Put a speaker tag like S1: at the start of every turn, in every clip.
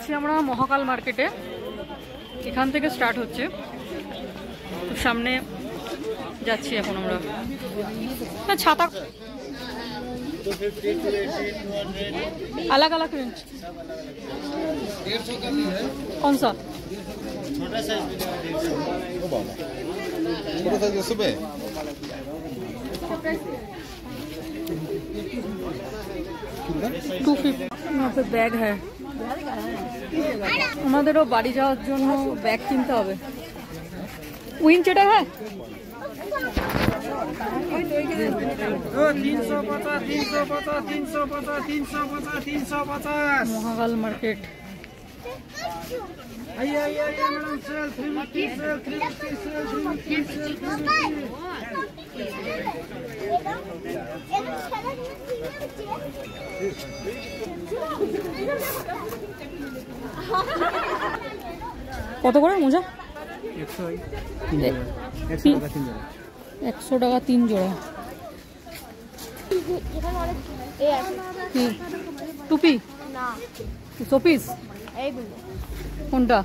S1: আছি আমরা মহাকাল মার্কেটে, এখান থেকে স্টার্ট হচ্ছে। তো সামনে যাচ্ছি এখন আমরা। ছাতা अलग अलग रेंज कौन सा?
S2: छोटा साइज सुबह
S1: 250 यहाँ पे बैग है। আমাদেরও বাড়ি যাওয়ার জন্য ব্যাগ কিনতে হবে। উইন যেটা হ্যাঁ
S2: 350
S1: মহাকাল মার্কেট। কত করে মোজা? 100 টাকা 3 জোড়া। টুপি
S3: না
S1: শোপিস
S3: এইগুলো
S1: কোনটা?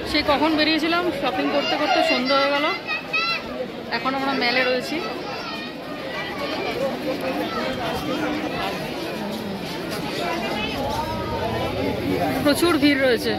S1: সে কখন বেরিয়েছিলাম, শপিং করতে করতে সন্ধ্যা হয়ে গেল। এখন আমরা মেলে রয়েছি। প্রচুর ভিড় রয়েছে।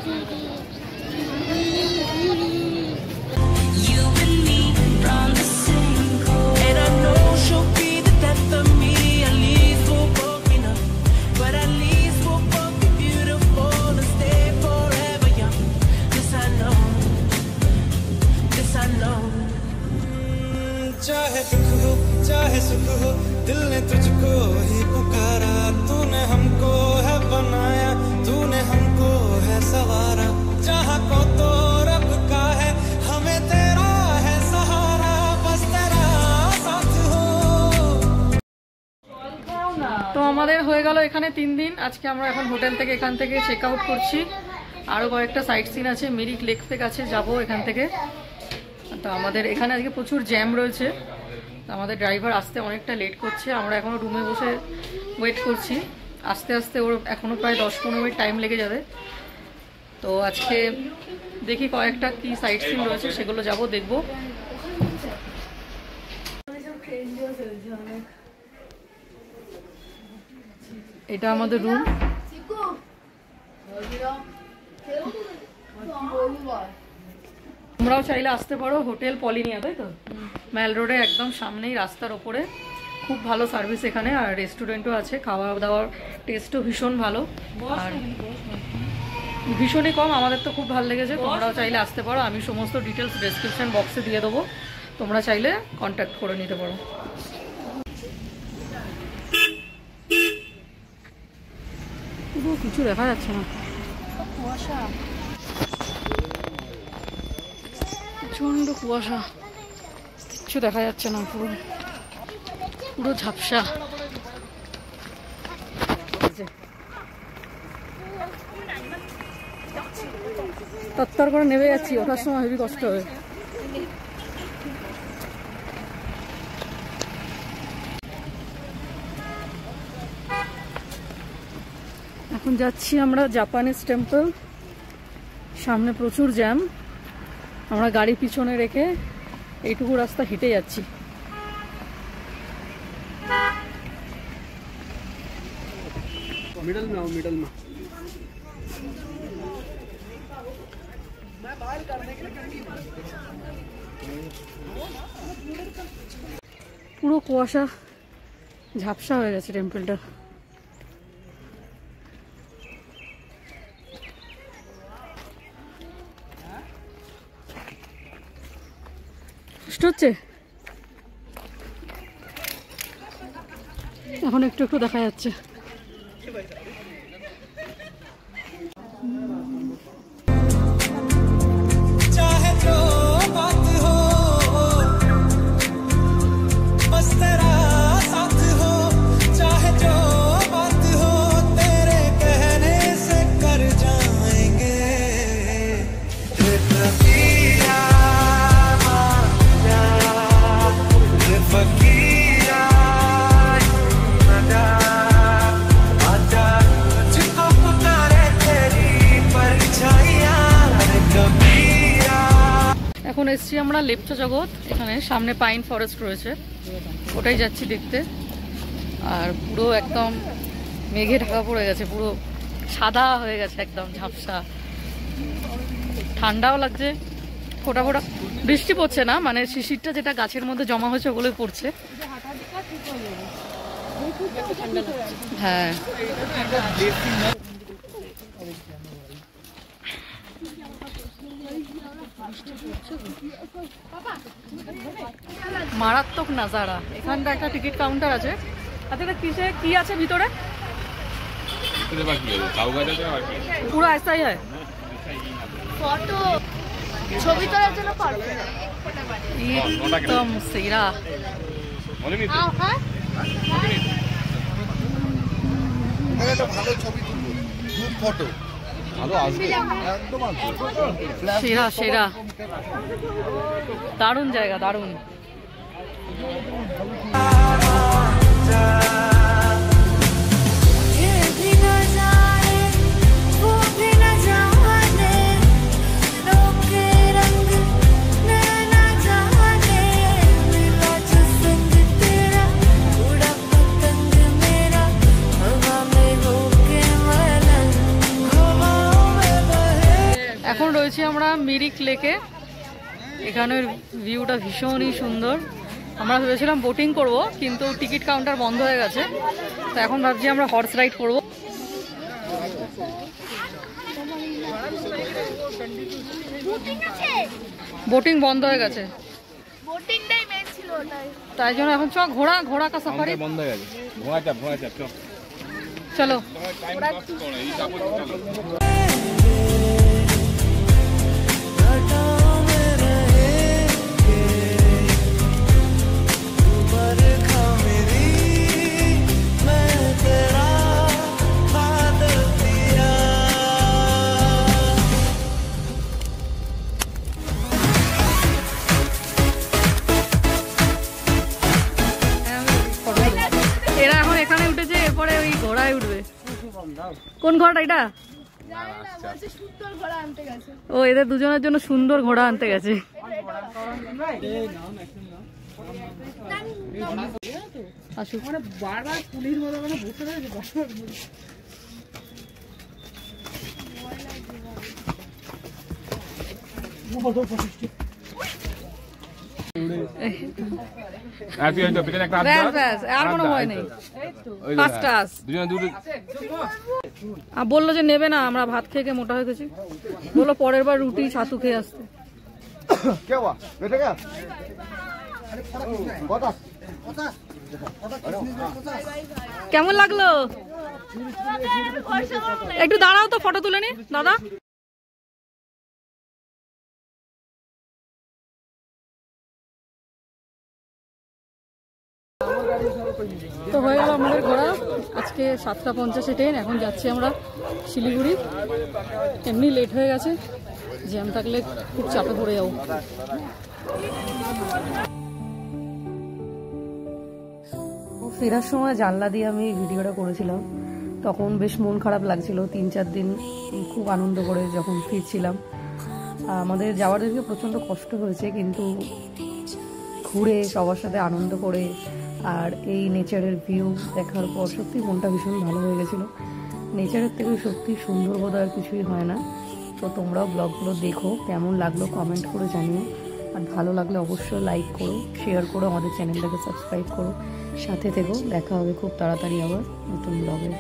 S4: चाहे दुख हो चाहे सुख हो दिल ने तुझको ही पुकारा, तूने हमको है बनाया, तूने हमको है सवारा, जहाँ को तो रब का है हमें तेरा है सहारा, बस तेरा साथ हो।
S1: তো আমাদের হয়ে গেল এখানে 3 দিন। আজকে আমরা এখন হোটেল থেকে এখান থেকে চেক আউট করছি। আরও কয়েকটা সাইট সিন আছে, মিরিক লেক থেকে আছে, যাবো এখান থেকে। তো আমাদের এখানে আজকে প্রচুর জ্যাম রয়েছে, আমাদের ড্রাইভার আসতে অনেকটা লেট করছে। আমরা এখনও রুমে বসে ওয়েট করছি। আস্তে আস্তে ওর এখনও প্রায় 10-15 মিনিট টাইম লেগে যাবে। তো আজকে দেখি কয়েকটা কি সাইট সিন রয়েছে, সেগুলো যাব দেখব। এটা আমাদের রুম। তোমরাও চাইলে আসতে পারো, হোটেল পলিনিয়া, তাই তো? ম্যাল রোডে একদম সামনেই, রাস্তার ওপরে। খুব ভালো সার্ভিস এখানে, আর রেস্টুরেন্টও আছে। খাওয়া দাওয়ার টেস্টও ভীষণ ভালো, আর ভীষণই কম। আমাদের তো খুব ভালো লেগেছে। তোমরাও চাইলে আসতে পারো। আমি সমস্ত ডিটেলস ডেসক্রিপশন বক্সে দিয়ে দেবো, তোমরা চাইলে কন্ট্যাক্ট করে নিতে পারো। পুরো কিছু দেখা যাচ্ছে না, কুয়াশা, প্রচন্ড কুয়াশা, কিচ্ছু দেখা যাচ্ছে না, পুরো পুরো ঝাপসা। তত্তর করে নেমে যাচ্ছি, ওঠার সময় হেবি কষ্ট হবে। এখন যাচ্ছি আমরা জাপানিজ টেম্পল। সামনে প্রচুর জ্যাম, আমরা গাড়ি পিছনে রেখে এইটুকু রাস্তা হেঁটে যাচ্ছি।
S2: मिडल में आओ, मिडल में।
S1: পুরো কুয়াশা, ঝাপসা হয়ে গেছে টেম্পলটা। কষ্ট হচ্ছে, এখন একটু একটু দেখা যাচ্ছে।
S4: चाहे जो बात हो बस तेरा साथ हो, चाहे जो बात हो तेरे कहने से कर जाएंगे।
S1: আমরা লেপচা জগৎ, এখানে সামনে পাইন ফরেস্ট রয়েছে, ওটাই যাচ্ছি দেখতে। আর পুরো একদম মেঘে ঢাকা পড়ে গেছে, পুরো সাদা হয়ে গেছে, একদম ঝাপসা, ঠান্ডাও লাগছে, ফোটা ফোটা বৃষ্টি পড়ছে না, মানে শিশিরটা যেটা গাছের মধ্যে জমা হয়েছে ওগুলোই পড়ছে। হ্যাঁ, মারাত্মক নাজারা। এখানটা একটা টিকিট কাউন্টার আছে। আচ্ছা, এটা কিসে কি আছে ভিতরে? পুরো ऐसा ही है।
S3: ফটো ছবি তোলার জন্য
S1: একদম সেরা।
S2: একটা ভালো ছবি তুলবো, গ্রুপ ফটো ভালো আসবে, একদম
S1: সেরা সেরা, দারুণ জায়গা, দারুণ। এখন রয়েছি আমরা মিরিক লেকে। এখানের ভিউটা ভীষণই সুন্দর। আমরা ভেবেছিলাম বোটিং করব, কিন্তু টিকিট কাউন্টার বন্ধ হয়ে গেছে, তো এখন ভাবছি আমরা হর্স রাইড করব। বোটিং বন্ধ হয়ে গেছে, তাই জন্য এখন চ ঘোড়া, ঘোড়া কা সাফারি
S2: বন্ধ হয়ে গেছে, ঘোড়া চাপ
S1: চলো। এরা এখন এখানে উঠেছে, এরপরে ওই ঘোড়ায় উঠবে। কোন ঘোড়াটা এটা? ও, এদের দুজনের জন্য সুন্দর ঘোড়া আনতে গেছে। আসুক। বারবার পুলিশ মতো মানে বসে রয়েছে। আর কোনো ভয় নেই। বললো যে নেবে না, আমরা ভাত খেয়ে মোটা হয়ে গেছি, বললো পরের বার রুটি ছাতু খেয়ে আসতে। কেমন লাগলো? একটু দাঁড়াও তো, ফটো তুলে নি দাদা। তো হয়ে গেল আমাদের ঘোরা। আজকে 7:50 ট্রেন, এখন যাচ্ছি আমরা শিলিগুড়ি। এমনি লেট হয়ে গেছে, জ্যাম থাকলে খুব চাপে পড়ে যাবো। ফেরার সময় জানলা দিয়ে আমি ভিডিওটা করেছিলাম, তখন বেশ মন খারাপ লাগছিল। 3-4 দিন খুব আনন্দ করে যখন ফিরছিলাম। আমাদের যাওয়ার দিকে প্রচণ্ড কষ্ট হয়েছে, কিন্তু ঘুরে সবার সাথে আনন্দ করে আর এই নেচারের ভিউ দেখার পর সত্যি মনটা ভীষণ ভালো হয়ে গেছিলো। নেচারের থেকে সত্যি সুন্দর বোধ আর কিছুই হয় না। তো তোমরাও ব্লগগুলো দেখো, কেমন লাগলো কমেন্ট করে জানিও। আর ভালো লাগলে অবশ্যই লাইক করো, শেয়ার করো, আমাদের চ্যানেলটাকে সাবস্ক্রাইব করো, সাথে থেকো। দেখা হবে খুব তাড়াতাড়ি আবার নতুন ব্লগে।